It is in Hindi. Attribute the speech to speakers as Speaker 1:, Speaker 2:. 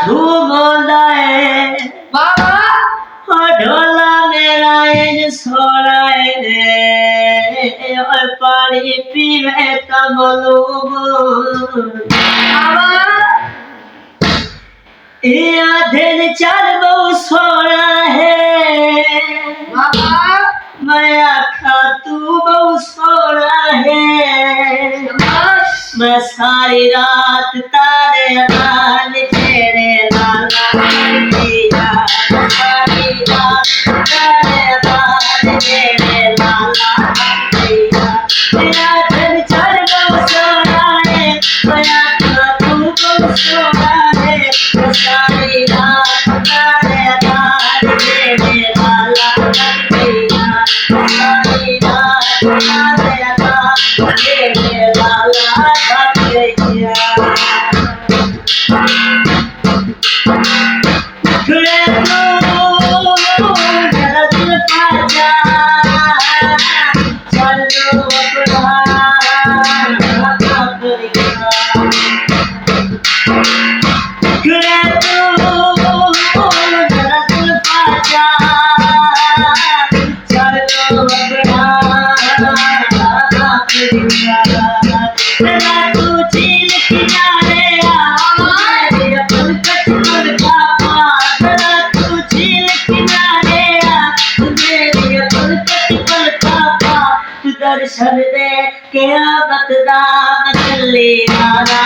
Speaker 1: धूम बाबा ढोला मेरा सोड़ा और पानी पीवे कमलू दिन चार बहु सोना है बाबा मैं आखा तू बहु सोना है मैं सारी रात तारे लाल तेरे लाला दिया सारी रात तारे लाल तेरे लाला दिया तेरा दिन चढ़ बहु सोना है मैं आखा तू बहु सोना है मैं सारी रात तारे लाल तेरे लाला दिया सारी रात तारे लाल तेरे लाला दर्शन दे क्या बतदा मचली आना